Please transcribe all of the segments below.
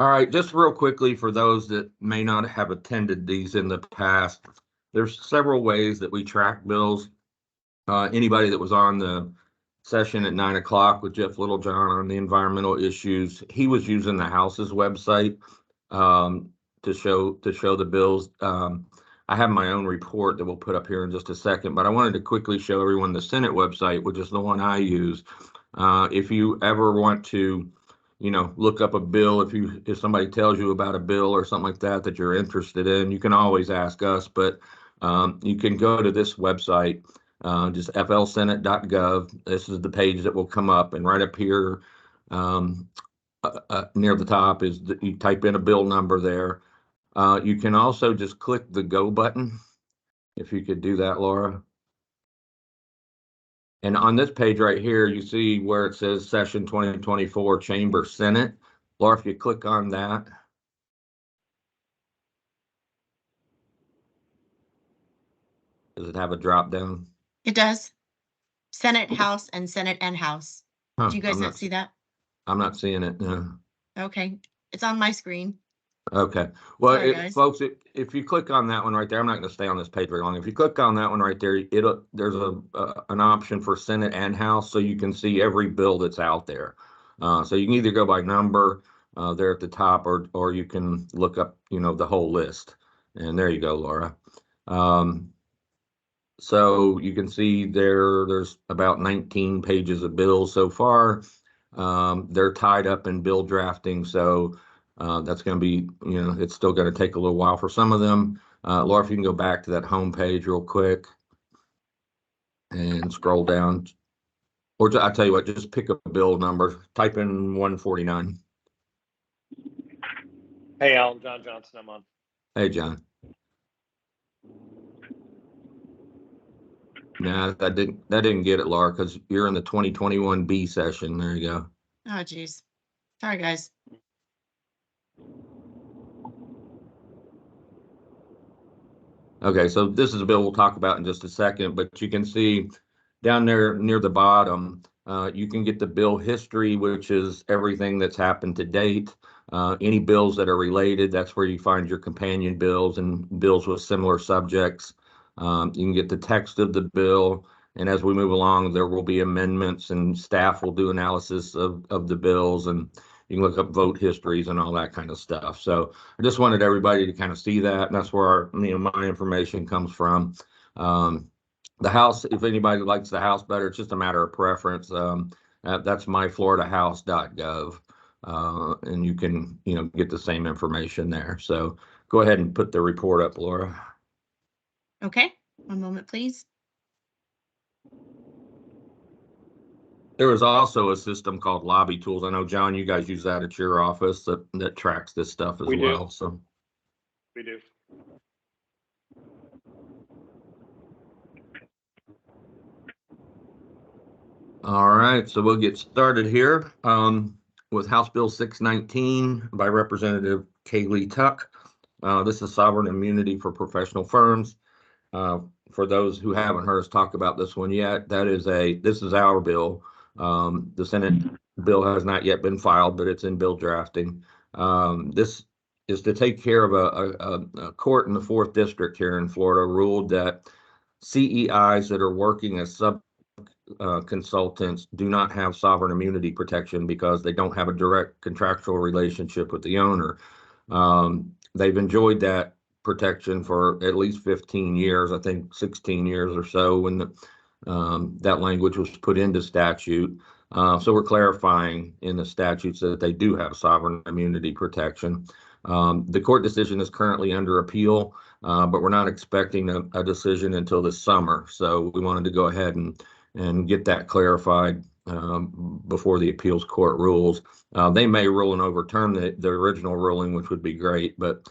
All right, just real quickly for those that may not have attended these in the past, there's several ways that we track bills. Anybody that was on the session at 9 o'clock with Jeff Littlejohn on the environmental issues, he was using the House's website to show the bills. I have my own report that we'll put up here in just a second, but I wanted to quickly show everyone the Senate website, which is the one I use. If you ever want to, look up a bill, if somebody tells you about a bill or something like that you're interested in, you can always ask us, but you can go to this website, just flsenate.gov. This is the page that will come up, and right up here near the top is you type in a bill number there. You can also just click the go button, if you could do that, Laura. And on this page right here, you see where it says Session 2024 Chamber Senate. Laura, if you click on that. Does it have a drop down? It does. Senate, House, and Senate and House. Do you guys not see that? I'm not seeing it. No. Okay. It's on my screen. Okay. Well, Sorry, folks, if you click on that one right there, I'm not going to stay on this page very long. If you click on that one right there, there's an option for Senate and House, so you can see every bill that's out there. So you can either go by number there at the top, or you can look up, the whole list. And there you go, Laura. So you can see there's about 19 pages of bills so far. They're tied up in bill drafting, so that's going to be, it's still going to take a little while for some of them. Laura, if you can go back to that home page real quick and scroll down, or I tell you what, just pick a bill number, type in 149. Hey, Alan, John Johnson, I'm on. Hey, John. Nah, that didn't get it, Laura, because you're in the 2021 B session. There you go. Oh, geez. Sorry, guys. Okay, so this is a bill we'll talk about in just a second, but you can see down there near the bottom, you can get the bill history, which is everything that's happened to date. Any bills that are related, that's where you find your companion bills and bills with similar subjects. You can get the text of the bill, and as we move along, there will be amendments, and staff will do analysis of the bills, and you can look up vote histories and all that kind of stuff. So I just wanted everybody to kind of see that, and that's where my information comes from. The House, if anybody likes the House better, it's just a matter of preference. That's myfloridahouse.gov, and you can get the same information there. So go ahead and put the report up, Laura. Okay, one moment, please. There was also a system called Lobby Tools. I know, John, you guys use that at your office that tracks this stuff as well. So we do. All right, so we'll get started here with House Bill 619 by Representative Kaylee Tuck. This is sovereign immunity for professional firms. For those who haven't heard us talk about this one yet, this is our bill. The Senate bill has not yet been filed, but it's in bill drafting. This is to take care of a court in the 4th District here in Florida ruled that CEIs that are working as sub consultants do not have sovereign immunity protection because they don't have a direct contractual relationship with the owner. They've enjoyed that protection for at least 15 years, I think 16 years or so, when that language was put into statute. So we're clarifying in the statutes that they do have sovereign immunity protection. The court decision is currently under appeal, but we're not expecting a decision until this summer. So we wanted to go ahead and get that clarified before the appeals court rules. They may rule and overturn the original ruling, which would be great, but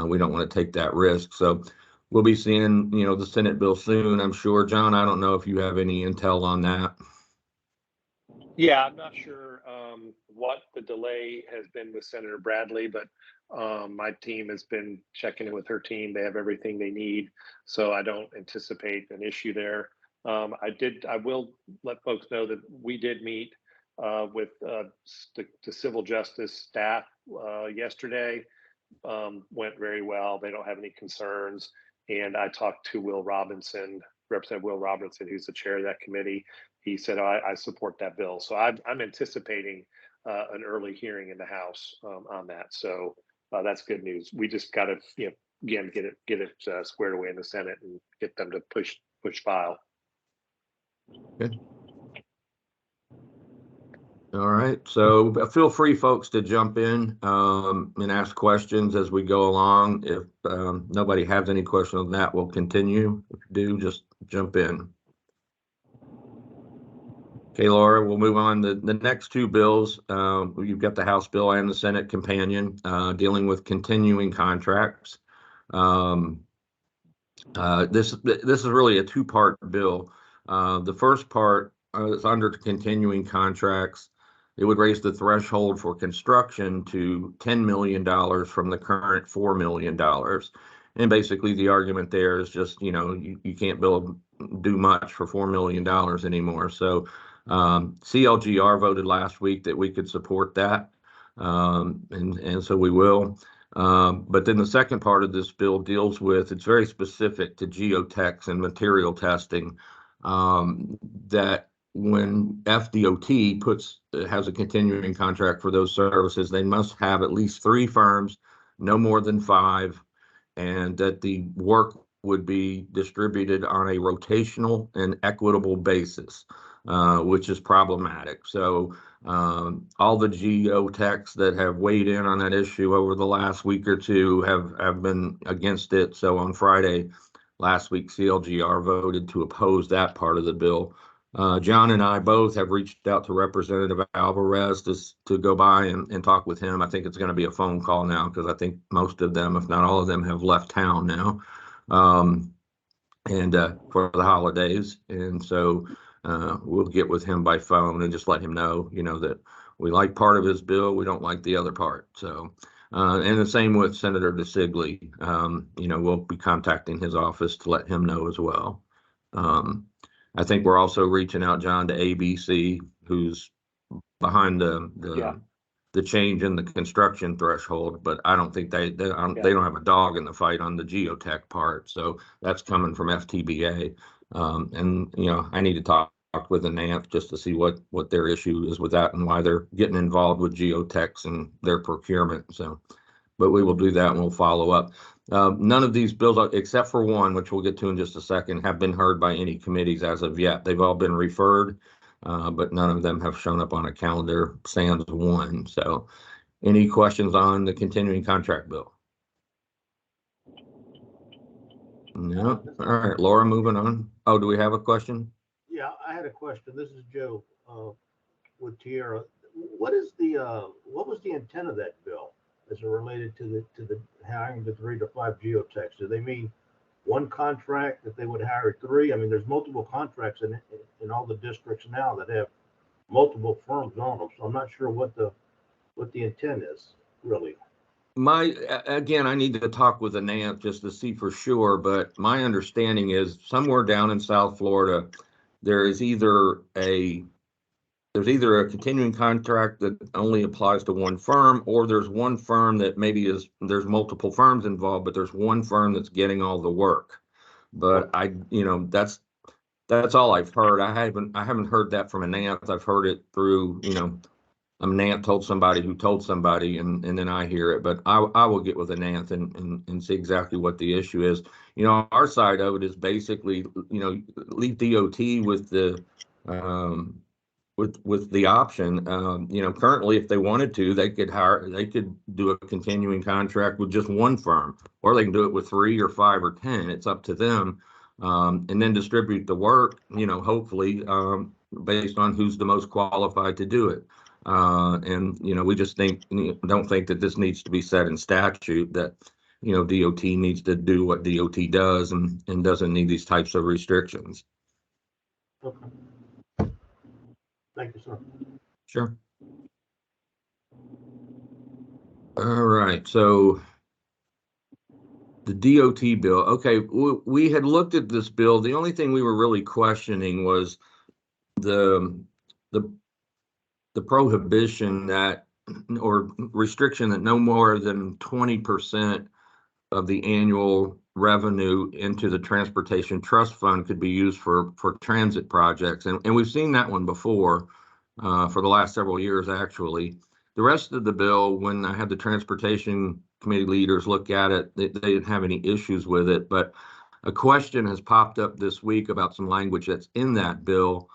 we don't want to take that risk. So we'll be seeing, the Senate bill soon, I'm sure. John, I don't know if you have any intel on that. Yeah, I'm not sure what the delay has been with Senator Bradley, but my team has been checking in with her team. They have everything they need, so I don't anticipate an issue there. I will let folks know that we did meet with the civil justice staff yesterday. Went very well. They don't have any concerns. And I talked to Will Robinson, Representative Will Robinson, who's the chair of that committee. He said, I support that bill. So I'm anticipating an early hearing in the House on that. So that's good news. We just got to, again, get it squared away in the Senate and get them to push file. Good. All right, so feel free, folks, to jump in and ask questions as we go along. If nobody has any questions on that, we'll continue. If you do, just jump in. Okay, Laura, we'll move on to the next two bills. You've got the House bill and the Senate companion dealing with continuing contracts. This is really a two-part bill. The first part is under continuing contracts. It would raise the threshold for construction to $10 million from the current $4 million. And basically the argument there is just, you can't do much for $4 million anymore. So CLGR voted last week that we could support that. And so we will. But then the second part of this bill deals with, it's very specific to geotechs and material testing, that when FDOT has a continuing contract for those services, they must have at least 3 firms, no more than 5, and that the work would be distributed on a rotational and equitable basis, which is problematic. So all the geotechs that have weighed in on that issue over the last week or two have been against it. So on Friday last week, CLGR voted to oppose that part of the bill. John and I both have reached out to Representative Alvarez to go by and talk with him. I think it's going to be a phone call now because I think most of them, if not all of them, have left town now and for the holidays. And so we'll get with him by phone and just let him know, that we like part of his bill, we don't like the other part. So, and the same with Senator DeSigley. We'll be contacting his office to let him know as well. I think we're also reaching out, John, to ABC, who's behind the change in the construction threshold, but I don't think they don't have a dog in the fight on the geotech part. So that's coming from FTBA. And I need to talk with the NAMP just to see what their issue is with that and why they're getting involved with geotechs and their procurement. So, but we will do that and we'll follow up. None of these bills, except for one, which we'll get to in just a second, have been heard by any committees as of yet. They've all been referred, but none of them have shown up on a calendar, sans one. So any questions on the continuing contract bill? No. All right, Laura, moving on. Oh, do we have a question? Yeah, I had a question. This is Joe with Tierra. What was the intent of that bill as it related to the hiring the 3 to 5 geotechs? Do they mean one contract that they would hire 3? I mean, there's multiple contracts in all the districts now that have multiple firms on them. So I'm not sure what the intent is really. Again, I need to talk with the NAMP just to see for sure, but my understanding is somewhere down in South Florida, there's either a continuing contract that only applies to one firm, or there's one firm that there's multiple firms involved, but there's one firm that's getting all the work. But that's all I've heard. I haven't heard that from a NAMP. I've heard it through, a NAMP told somebody who told somebody, and then I hear it. But I will get with a NAMP and see exactly what the issue is. Our side of it is basically, leave DOT with the with the option. Currently, if they wanted to, they could do a continuing contract with just one firm, or they can do it with 3 or 5 or 10. It's up to them, and then distribute the work. Hopefully, based on who's the most qualified to do it. And we just don't think that this needs to be set in statute, that DOT needs to do what DOT does and doesn't need these types of restrictions. Okay. Thank you, sir. Sure. All right, so the DOT bill. Okay, we had looked at this bill. The only thing we were really questioning was the the prohibition that, or restriction that no more than 20% of the annual revenue into the transportation trust fund could be used for transit projects. And we've seen that one before for the last several years, actually. The rest of the bill, when I had the transportation committee leaders look at it, they didn't have any issues with it. But a question has popped up this week about some language that's in that bill,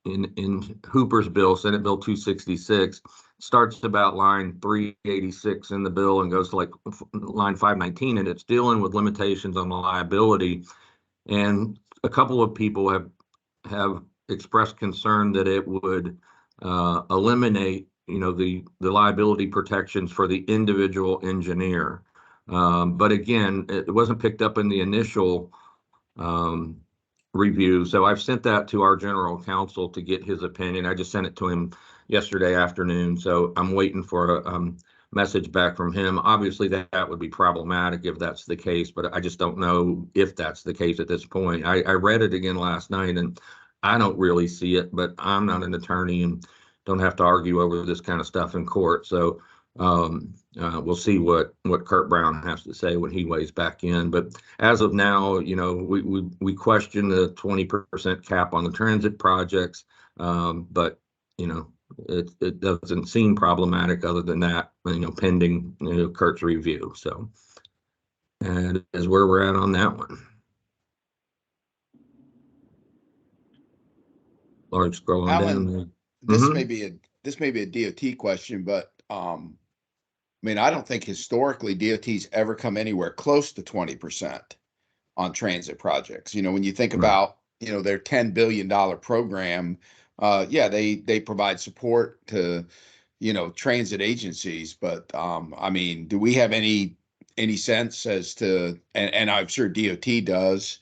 in Hooper's bill, Senate Bill 266, starts about line 386 in the bill and goes to like line 519, and it's dealing with limitations on liability. And a couple of people have expressed concern that it would eliminate, the liability protections for the individual engineer. But again, it wasn't picked up in the initial review. So I've sent that to our general counsel to get his opinion. I just sent it to him yesterday afternoon. So I'm waiting for a message back from him. Obviously, that would be problematic if that's the case, but I just don't know if that's the case at this point. I read it again last night and I don't really see it, but I'm not an attorney and don't have to argue over this kind of stuff in court. So we'll see what Kurt Brown has to say when he weighs back in. But as of now, we question the 20% cap on the transit projects, but it doesn't seem problematic other than that, pending Kurt's review. So, and is where we're at on that one. Large scrolling Alan, down. this may be a DOT question, but I mean, I don't think historically DOT's ever come anywhere close to 20% on transit projects. When you think about, their $10 billion program, they provide support to, transit agencies. But I mean, do we have any sense as to, and I'm sure DOT does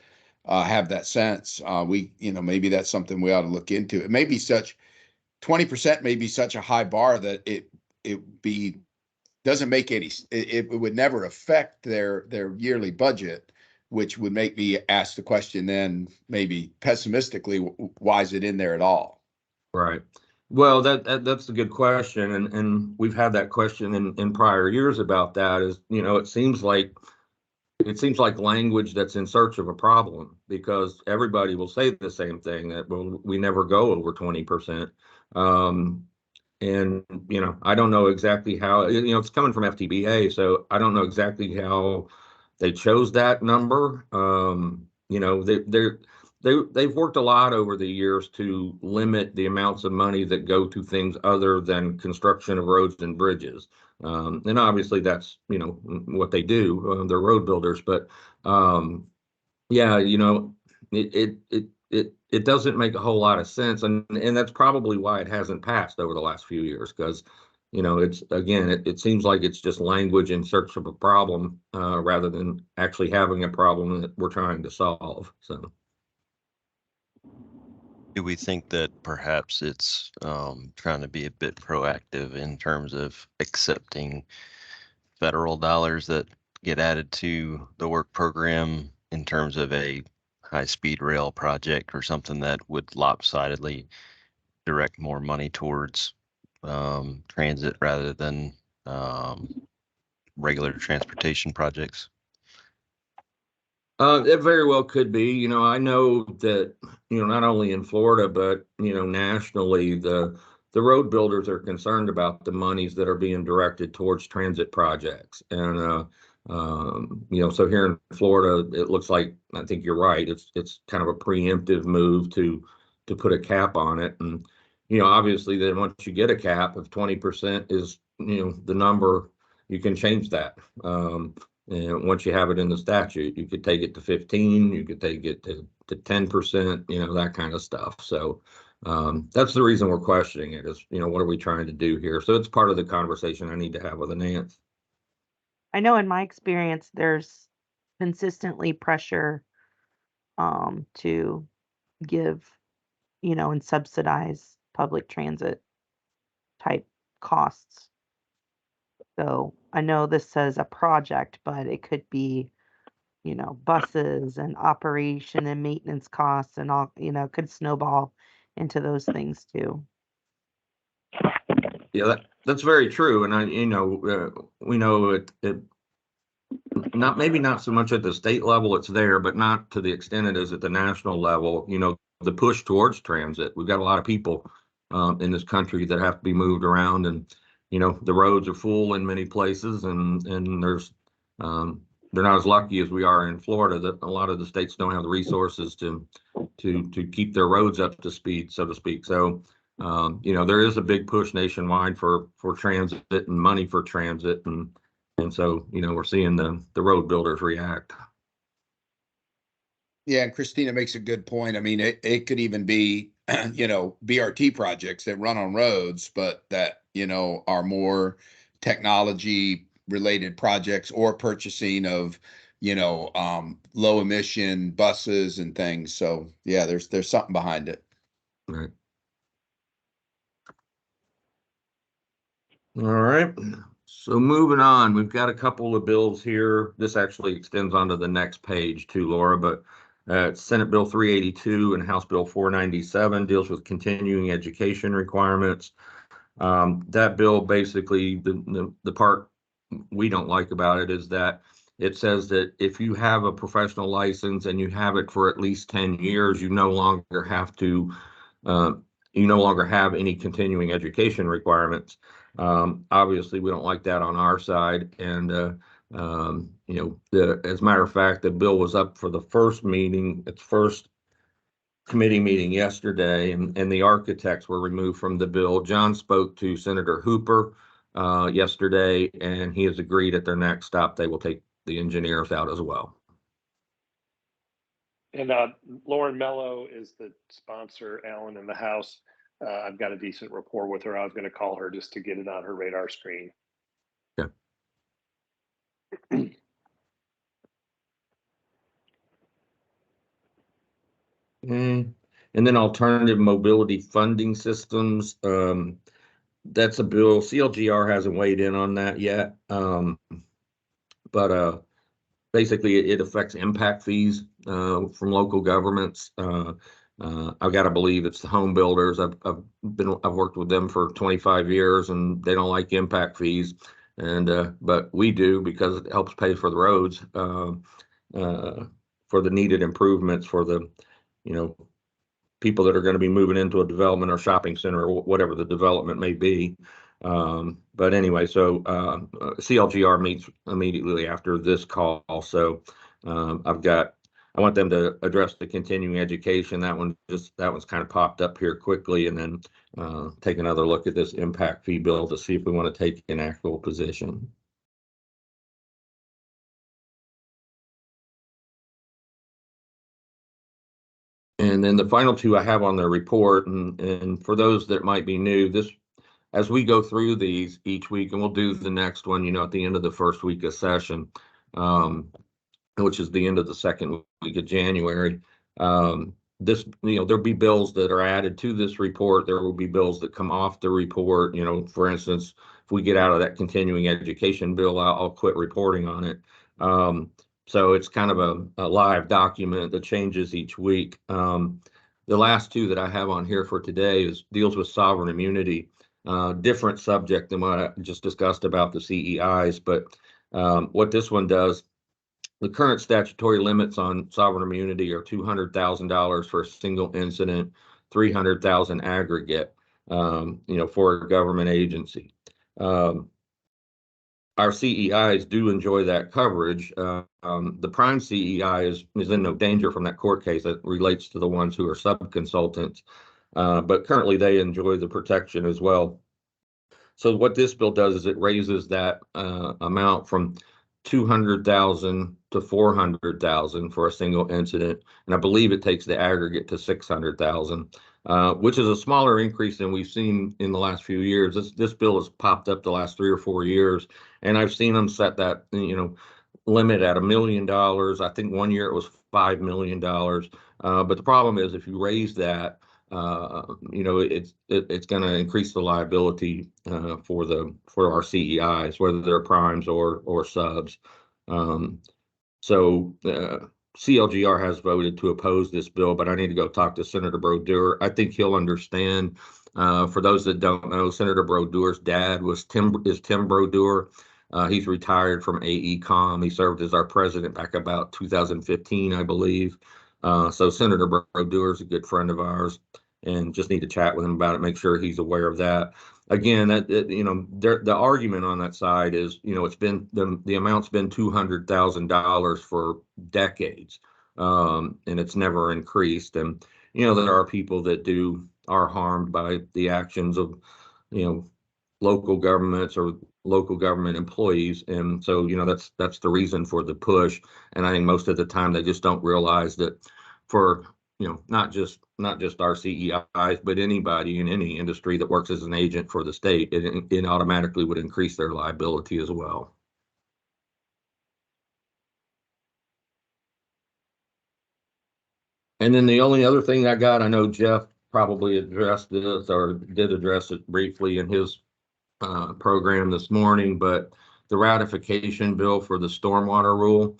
have that sense. Maybe that's something we ought to look into. It may be 20% may be such a high bar that it doesn't make it would never affect their yearly budget, which would make me ask the question then maybe pessimistically, why is it in there at all? Right. Well, that's a good question, and we've had that question in prior years about that. It seems like language that's in search of a problem, because everybody will say the same thing, that we never go over 20%. And I don't know exactly how, it's coming from FTBA, so I don't know exactly how they chose that number. They've worked a lot over the years to limit the amounts of money that go to things other than construction of roads and bridges. And obviously that's, what they do. They're road builders, but it doesn't make a whole lot of sense. And that's probably why it hasn't passed over the last few years, because it seems like it's just language in search of a problem rather than actually having a problem that we're trying to solve. So. Do we think that perhaps it's trying to be a bit proactive in terms of accepting federal dollars that get added to the work program in terms of a high-speed rail project or something that would lopsidedly direct more money towards transit rather than regular transportation projects? It very well could be. I know that, not only in Florida, but, nationally, the road builders are concerned about the monies that are being directed towards transit projects. And, so here in Florida, it looks like, I think you're right, it's kind of a preemptive move to put a cap on it. And, obviously then once you get a cap of 20% is, the number, you can change that. And once you have it in the statute, you could take it to 15, you could take it to 10%, that kind of stuff. So that's the reason we're questioning it is, what are we trying to do here? So it's part of the conversation I need to have with Anance. I know in my experience, there's consistently pressure to give, and subsidize public transit type costs. So I know this says a project, but it could be, buses and operation and maintenance costs and all, could snowball into those things too. Yeah, that's very true. And we know it maybe not so much at the state level, it's there, but not to the extent it is at the national level. The push towards transit. We've got a lot of people in this country that have to be moved around, and the roads are full in many places, and there's they're not as lucky as we are in Florida, that a lot of the states don't have the resources to keep their roads up to speed, so to speak. So there is a big push nationwide for transit and money for transit, and so we're seeing the road builders react. Yeah, and Christina makes a good point. I mean, it could even be, BRT projects that run on roads, but that, are more technology related projects or purchasing of, low emission buses and things. So yeah, there's something behind it. Right. All right. So moving on, we've got a couple of bills here. This actually extends onto the next page too, Laura, but Senate Bill 382 and House Bill 497 deals with continuing education requirements. That bill basically, the part we don't like about it is that it says that if you have a professional license and you have it for at least 10 years, you no longer have to, you no longer have any continuing education requirements. Obviously, we don't like that on our side. And, as a matter of fact, the bill was up for the first meeting, its first committee meeting yesterday, and the architects were removed from the bill. John spoke to Senator Hooper yesterday, and he has agreed at their next stop they will take the engineers out as well. And Lauren Mello is the sponsor, Alan, in the House. I've got a decent rapport with her. I was going to call her just to get it on her radar screen. Yeah. And then alternative mobility funding systems. That's a bill. CLGR hasn't weighed in on that yet. But basically it affects impact fees from local governments. I've got to believe it's the home builders. I've worked with them for 25 years, and they don't like impact fees, but we do, because it helps pay for the roads, for the needed improvements for the people that are going to be moving into a development or shopping center or whatever the development may be. But anyway, so CLGR meets immediately after this call. So I want them to address the continuing education. That one's kind of popped up here quickly, and then take another look at this impact fee bill to see if we want to take an actual position. And then the final two I have on the report, and for those that might be new, as we go through these each week, and we'll do the next one, at the end of the first week of session, which is the end of the second week of January. There'll be bills that are added to this report. There will be bills that come off the report. For instance, if we get out of that continuing education bill, I'll quit reporting on it. So it's kind of a live document that changes each week. The last two that I have on here for today deals with sovereign immunity, different subject than what I just discussed about the CEIs. But what this one does, the current statutory limits on sovereign immunity are $200,000 for a single incident, $300,000 aggregate, for a government agency. Our CEIs do enjoy that coverage. The prime CEI is in no danger from that court case that relates to the ones who are sub-consultants, but currently they enjoy the protection as well. So what this bill does is it raises that amount from 200,000 to 400,000 for a single incident, and I believe it takes the aggregate to 600,000, which is a smaller increase than we've seen in the last few years. This bill has popped up the last 3 or 4 years, and I've seen them set that limit at $1 million. I think one year it was $5 million. But the problem is, if you raise that, it's going to increase the liability for our CEIs, whether they're primes or subs. So CLGR has voted to oppose this bill, but I need to go talk to Senator Brodeur. I think he'll understand. For those that don't know, Senator Brodeur's dad is Tim Brodeur. He's retired from AECOM. He served as our president back about 2015, I believe. So Senator Brodeur is a good friend of ours, and just need to chat with him about it, make sure he's aware of that. Again, the argument on that side is, it's been the amount's been $200,000 for decades, and it's never increased. And there are people that are harmed by the actions of local governments or local government employees, and so that's the reason for the push. And I think most of the time they just don't realize that for not just our CEIs, but anybody in any industry that works as an agent for the state, it automatically would increase their liability as well. And then the only other thing I got, I know Jeff probably addressed this or did address it briefly in his program this morning, but the ratification bill for the stormwater rule.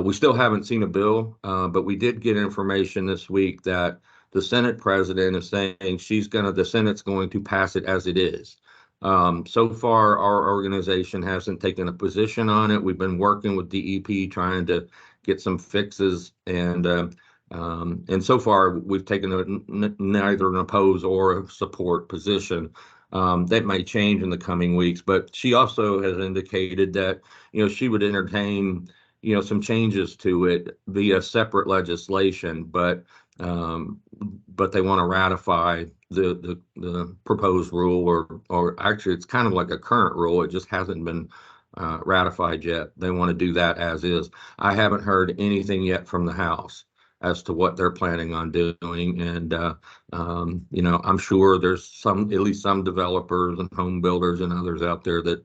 We still haven't seen a bill, but we did get information this week that the Senate president is saying the Senate's going to pass it as it is. So far, our organization hasn't taken a position on it. We've been working with DEP trying to get some fixes, and so far we've taken neither an oppose or a support position. That may change in the coming weeks, but she also has indicated that she would entertain some changes to it via separate legislation, but they want to ratify the proposed rule, or actually it's kind of like a current rule. It just hasn't been ratified yet. They want to do that as is. I haven't heard anything yet from the House as to what they're planning on doing, and I'm sure there's at least some developers and home builders and others out there that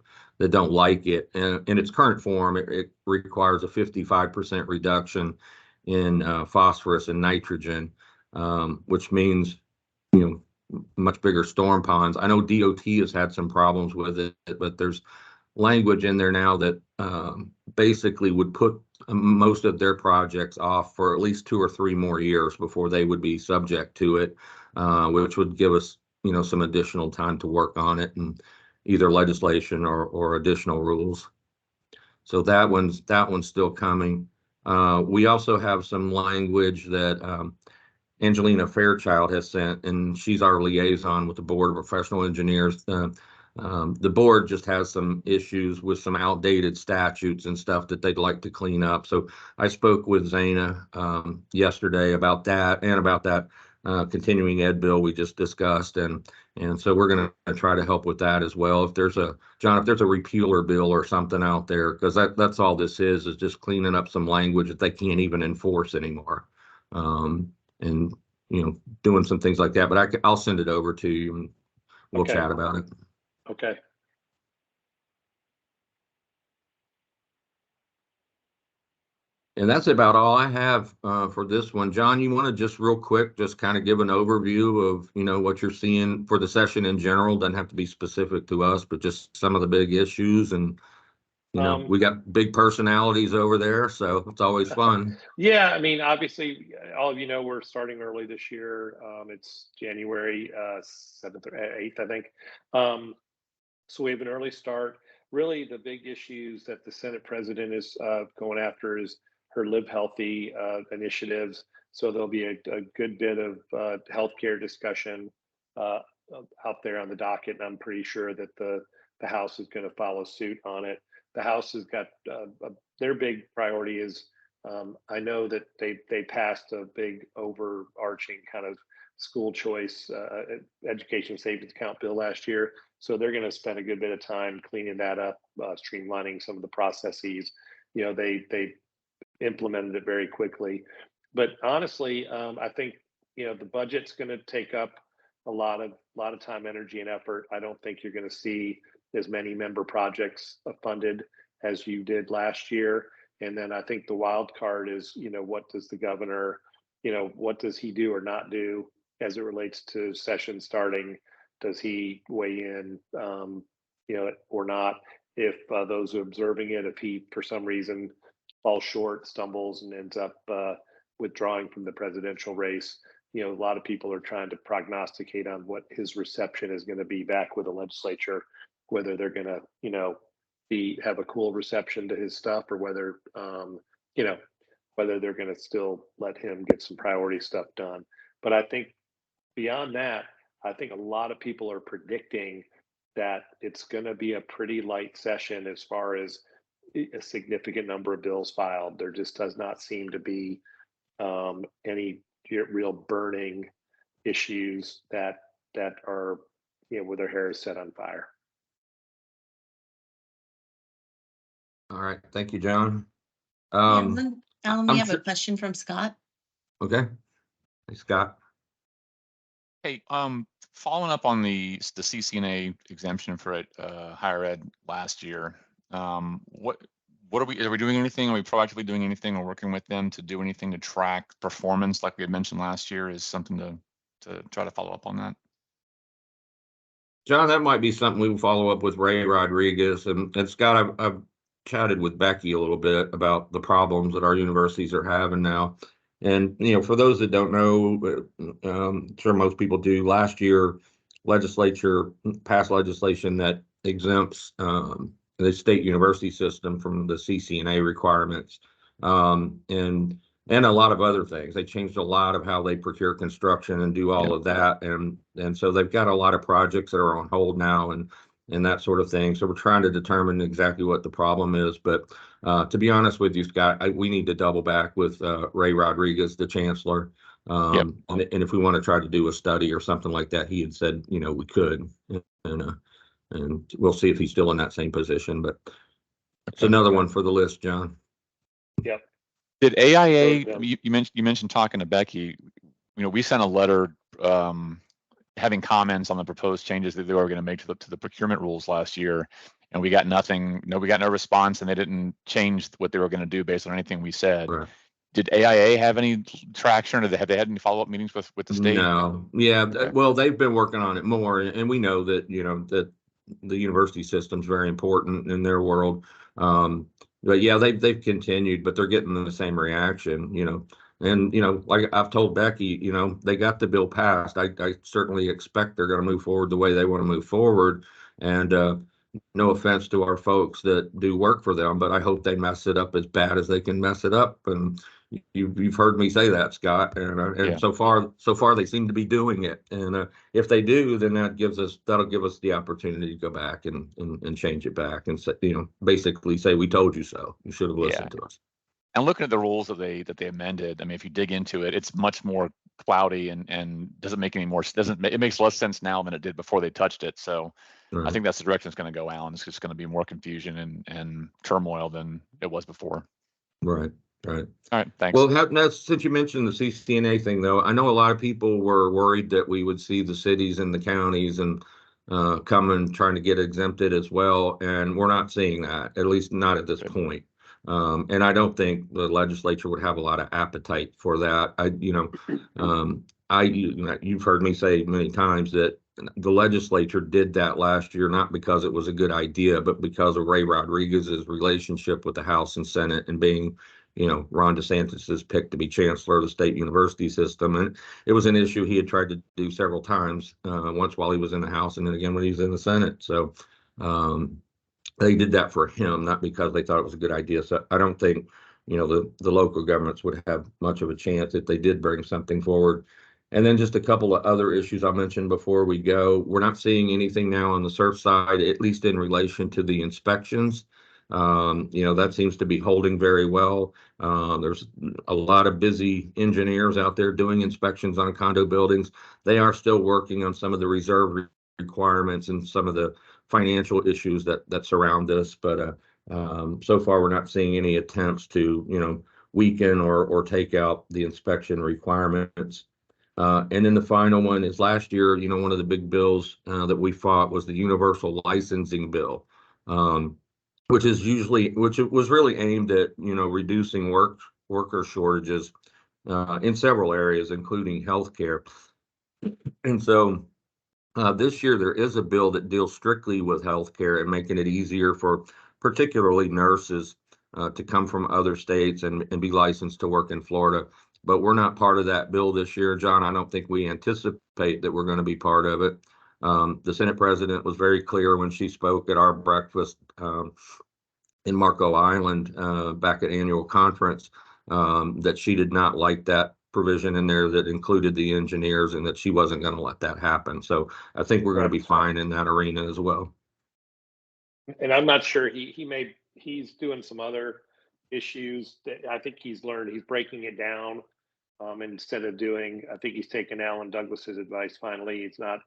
don't like it. And in its current form, it requires a 55% reduction in phosphorus and nitrogen, which means much bigger storm ponds. I know DOT has had some problems with it, but there's language in there now that basically would put most of their projects off for at least 2 or 3 more years before they would be subject to it, which would give us some additional time to work on it, and either legislation or additional rules. So that one's still coming. We also have some language that Angelina Fairchild has sent, and she's our liaison with the Board of Professional Engineers. The board just has some issues with some outdated statutes and stuff that they'd like to clean up. So I spoke with Zana yesterday about that, and about that continuing ed bill we just discussed, and so we're going to try to help with that as well. If there's a repealer bill or something out there, because that's all this is just cleaning up some language that they can't even enforce anymore, and doing some things like that. But I'll send it over to you, and we'll chat about it. Okay. And that's about all I have for this one. John, you want to just real quick, just kind of give an overview of, what you're seeing for the session in general? Doesn't have to be specific to us, but just some of the big issues. And, we got big personalities over there, so it's always fun. Yeah, I mean, obviously, all of we're starting early this year. It's January 7th or 8th, I think. So we have an early start. Really, the big issues that the Senate president is going after is her Live Healthy initiatives. So there'll be a good bit of healthcare discussion out there on the docket, and I'm pretty sure that the House is going to follow suit on it. The House has got their big priority is, I know that they passed a big overarching kind of school choice education savings account bill last year. So they're going to spend a good bit of time cleaning that up, streamlining some of the processes. They implemented it very quickly. But honestly, I think the budget's going to take up a lot of time, energy, and effort. I don't think you're going to see as many member projects funded as you did last year. And then I think the wild card is, what does the governor, what does he do or not do as it relates to session starting? Does he weigh in, or not? If those observing it, if he, for some reason, falls short, stumbles, and ends up withdrawing from the presidential race. A lot of people are trying to prognosticate on what his reception is going to be back with the legislature, whether they're going to have a cool reception to his stuff, or whether whether they're going to still let him get some priority stuff done. But I think beyond that, I think a lot of people are predicting that it's going to be a pretty light session as far as a significant number of bills filed. There just does not seem to be any real burning issues that are where their hair is set on fire. All right, thank you, John. Alan, we I'm have sure- a question from Scott. Okay, hey, Scott. Hey, following up on the CCNA exemption for higher ed last year, what are we doing anything? Are we proactively doing anything or working with them to do anything to track performance like we had mentioned last year? Is something to try to follow up on that? John, that might be something we will follow up with Ray Rodriguez. And Scott, I've chatted with Becky a little bit about the problems that our universities are having now. And, for those that don't know, sure most people do, last year, legislature passed legislation that exempts the state university system from the CCNA requirements. And a lot of other things. They changed a lot of how they procure construction and do all of that. And so they've got a lot of projects that are on hold now and that sort of thing. So we're trying to determine exactly what the problem is. But to be honest with you, Scott, we need to double back with Ray Rodriguez, the chancellor. And if we want to try to do a study or something like that, he had said, we could. And we'll see if he's still in that same position. But it's another one for the list, John. Yep. Did AIA, you mentioned talking to Becky, we sent a letter having comments on the proposed changes that they were going to make to the procurement rules last year, and we got nothing. We got no response, and they didn't change what they were going to do based on anything we said. Right. Did AIA have any traction, or have they had any follow-up meetings with the state? No. Yeah. Okay. Well, they've been working on it more, and we know that that the university system's very important in their world. But yeah, they've continued, but they're getting the same reaction, and like I've told Becky, they got the bill passed. I certainly expect they're going to move forward the way they want to move forward. And no offense to our folks that do work for them, but I hope they mess it up as bad as they can mess it up. And you've heard me say that, Scott. And so far they seem to be doing it. And if they do, then that'll give us the opportunity to go back and change it back and say, basically say, we told you so. You should have listened to us. And looking at the rules that they amended, I mean, if you dig into it, it's much more cloudy and doesn't make any more. It makes less sense now than it did before they touched it. So right. I think that's the direction it's going to go, Alan. It's just going to be more confusion and turmoil than it was before. Right. All right. Thanks. Well, now, since you mentioned the CCNA thing, though, I know a lot of people were worried that we would see the cities and the counties and come and trying to get exempted as well. And we're not seeing that, at least not at this point. And I don't think the legislature would have a lot of appetite for that. You've heard me say many times that the legislature did that last year, not because it was a good idea, but because of Ray Rodriguez's relationship with the House and Senate and being, Ron DeSantis's pick to be chancellor of the state university system. And it was an issue he had tried to do several times, once while he was in the House and then again when he was in the Senate. So, they did that for him, not because they thought it was a good idea. So I don't think, the local governments would have much of a chance if they did bring something forward. And then just a couple of other issues I'll mention before we go. We're not seeing anything now on the SURF side, at least in relation to the inspections. That seems to be holding very well. There's a lot of busy engineers out there doing inspections on condo buildings. They are still working on some of the reserve requirements and some of the financial issues that surround this, but so far we're not seeing any attempts to weaken or take out the inspection requirements. And then the final one is last year, one of the big bills that we fought was the universal licensing bill, which was really aimed at reducing worker shortages in several areas, including healthcare. And so this year, there is a bill that deals strictly with healthcare and making it easier for particularly nurses to come from other states and be licensed to work in Florida. But we're not part of that bill this year, John. I don't think we anticipate that we're going to be part of it. The Senate president was very clear when she spoke at our breakfast in Marco Island back at annual conference that she did not like that provision in there that included the engineers, and that she wasn't going to let that happen. So I think we're going to be fine in that arena as well. And I'm not sure he's doing some other issues that I think he's learned. He's breaking it down instead of doing. I think he's taken Alan Douglas's advice. Finally, he's not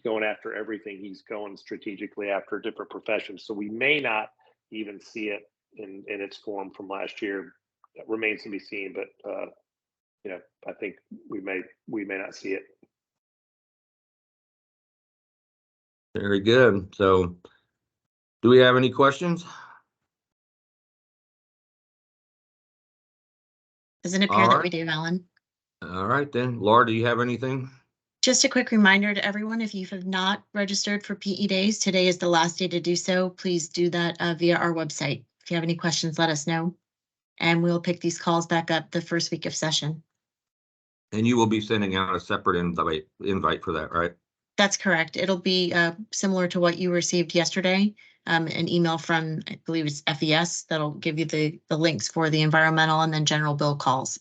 going after everything. He's going strategically after different professions. So we may not even see it in its form from last year. That remains to be seen. But I think we may not see it. Very good. So, do we have any questions? Doesn't appear that we do, Alan. All right, then. Laura, do you have anything? Just a quick reminder to everyone, if you have not registered for PE Days, today is the last day to do so. Please do that via our website. If you have any questions, let us know. And we'll pick these calls back up the first week of session. And you will be sending out a separate invite for that, right? That's correct. It'll be similar to what you received yesterday, an email from, I believe it's FES, that'll give you the links for the environmental and then general bill calls.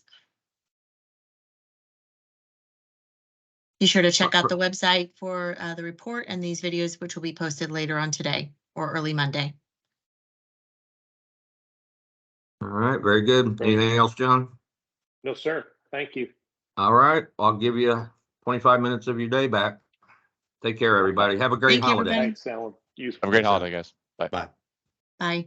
Be sure to check out the website for the report and these videos, which will be posted later on today or early Monday. All right, very good. Anything else, John? No, sir. Thank you. All right, I'll give you 25 minutes of your day back. Take care, everybody. Have a great holiday. Everybody. Thanks, Alan. Have a great holiday, guys. Bye. Bye. Bye.